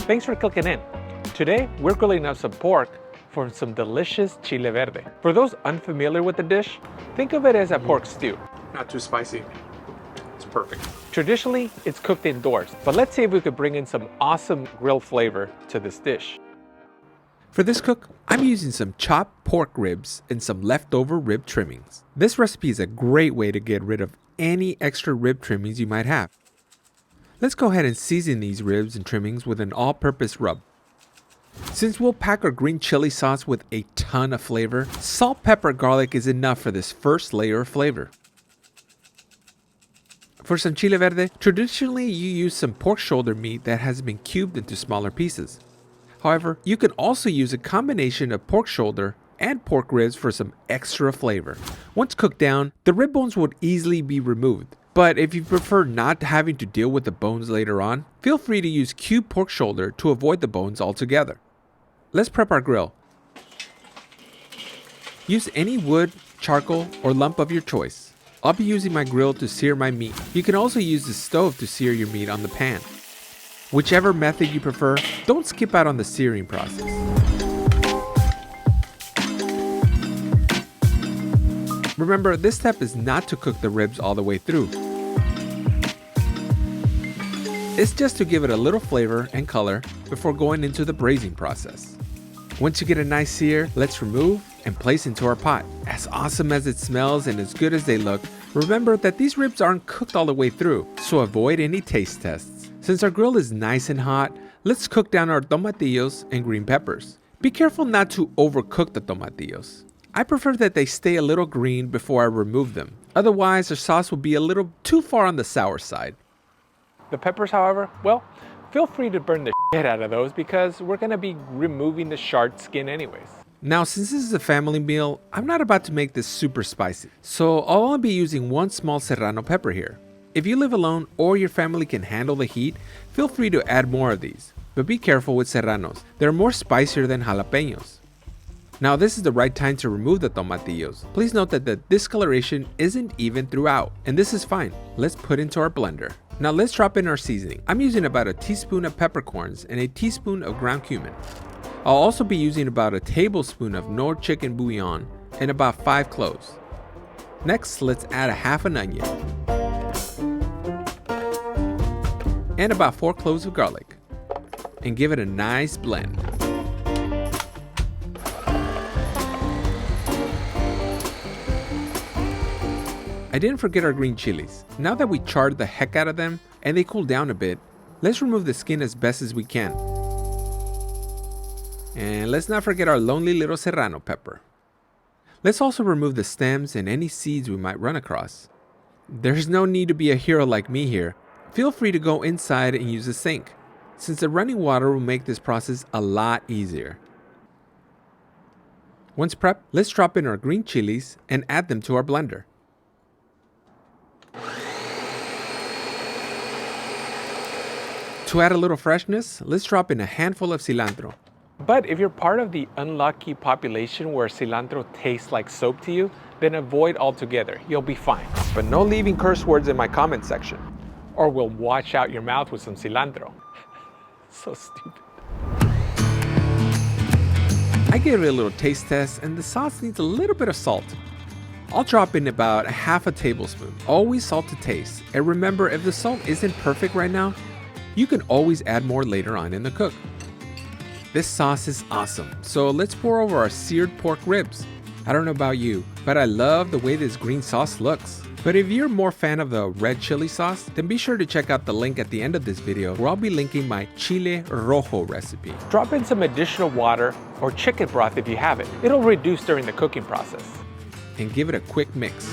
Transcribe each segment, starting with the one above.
Thanks for clicking in. Today, we're grilling up some pork for some delicious chile verde. For those unfamiliar with the dish, think of it as a pork stew. Not too spicy. It's perfect. Traditionally, it's cooked indoors, but let's see if we could bring in some awesome grill flavor to this dish. For this cook, I'm using some chopped pork ribs and some leftover rib trimmings. This recipe is a great way to get rid of any extra rib trimmings you might have. Let's go ahead and season these ribs and trimmings with an all-purpose rub. Since we'll pack our green chili sauce with a ton of flavor, salt, pepper, garlic is enough for this first layer of flavor. For some chile verde, traditionally you use some pork shoulder meat that has been cubed into smaller pieces. However, you can also use a combination of pork shoulder and pork ribs for some extra flavor. Once cooked down, the rib bones would easily be removed. But if you prefer not having to deal with the bones later on, feel free to use cubed pork shoulder to avoid the bones altogether. Let's prep our grill. Use any wood, charcoal, or lump of your choice. I'll be using my grill to sear my meat. You can also use the stove to sear your meat on the pan. Whichever method you prefer, don't skip out on the searing process. Remember, this step is not to cook the ribs all the way through. It's just to give it a little flavor and color before going into the braising process. Once you get a nice sear, let's remove and place into our pot. As awesome as it smells and as good as they look, remember that these ribs aren't cooked all the way through, so avoid any taste tests. Since our grill is nice and hot, let's cook down our tomatillos and green peppers. Be careful not to overcook the tomatillos. I prefer that they stay a little green before I remove them. Otherwise, the sauce will be a little too far on the sour side. The peppers, however, well, feel free to burn the shit out of those because we're gonna be removing the shard skin anyways. Now, since this is a family meal, I'm not about to make this super spicy, so I'll only be using one small serrano pepper here. If you live alone or your family can handle the heat, feel free to add more of these, but be careful with serranos. They're more spicier than jalapeños. Now this is the right time to remove the tomatillos. Please note that the discoloration isn't even throughout, and this is fine. Let's put into our blender. Now let's drop in our seasoning. I'm using about a teaspoon of peppercorns and a teaspoon of ground cumin. I'll also be using about a tablespoon of Knorr chicken bouillon and about 5 cloves. Next, let's add a half an onion and about 4 cloves of garlic and give it a nice blend. I didn't forget our green chilies. Now that we charred the heck out of them and they cooled down a bit, let's remove the skin as best as we can. And let's not forget our lonely little serrano pepper. Let's also remove the stems and any seeds we might run across. There's no need to be a hero like me here. Feel free to go inside and use the sink, since the running water will make this process a lot easier. Once prepped, let's drop in our green chilies and add them to our blender. To add a little freshness, let's drop in a handful of cilantro. But if you're part of the unlucky population where cilantro tastes like soap to you, then avoid altogether. You'll be fine. But no leaving curse words in my comment section, or we'll wash out your mouth with some cilantro. So stupid. I gave it a little taste test and the sauce needs a little bit of salt. I'll drop in about a half a tablespoon. Always salt to taste. And remember, if the salt isn't perfect right now, you can always add more later on in the cook. This sauce is awesome, so let's pour over our seared pork ribs. I don't know about you, but I love the way this green sauce looks. But if you're more fan of the red chili sauce, then be sure to check out the link at the end of this video where I'll be linking my chile rojo recipe. Drop in some additional water or chicken broth if you have it. It'll reduce during the cooking process. And give it a quick mix.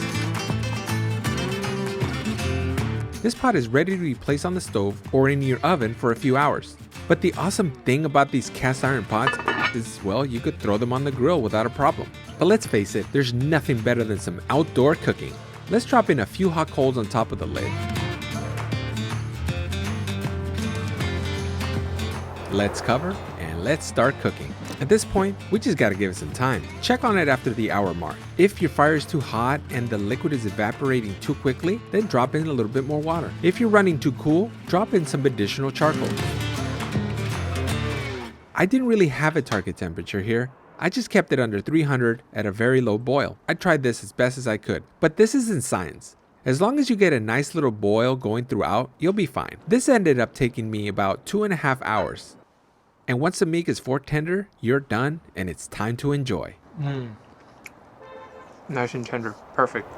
This pot is ready to be placed on the stove or in your oven for a few hours. But the awesome thing about these cast iron pots is, well, you could throw them on the grill without a problem. But let's face it, there's nothing better than some outdoor cooking. Let's drop in a few hot coals on top of the lid. Let's cover and let's start cooking. At this point, we just gotta give it some time. Check on it after the hour mark. If your fire is too hot and the liquid is evaporating too quickly, then drop in a little bit more water. If you're running too cool, drop in some additional charcoal. I didn't really have a target temperature here. I just kept it under 300 at a very low boil. I tried this as best as I could, but this isn't science. As long as you get a nice little boil going throughout, you'll be fine. This ended up taking me about 2.5 hours. And once the meat is fork tender, you're done and it's time to enjoy. Nice and tender. Perfect.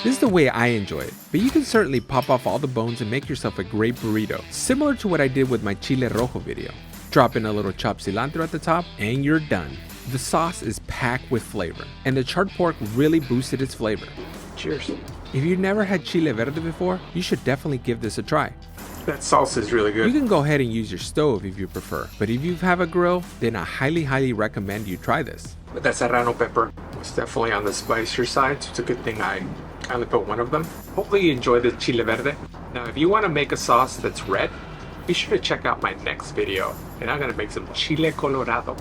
This is the way I enjoy it, but you can certainly pop off all the bones and make yourself a great burrito, similar to what I did with my chile rojo video. Drop in a little chopped cilantro at the top and you're done. The sauce is packed with flavor, and the charred pork really boosted its flavor. Cheers. If you've never had chile verde before, you should definitely give this a try. That salsa is really good. You can go ahead and use your stove if you prefer, but if you have a grill, then I highly recommend you try this. But that serrano pepper was definitely on the spicier side, so it's a good thing I only put one of them. Hopefully you enjoy the chile verde. Now if you want to make a sauce that's red, be sure to check out my next video, and I'm going to make some chile colorado.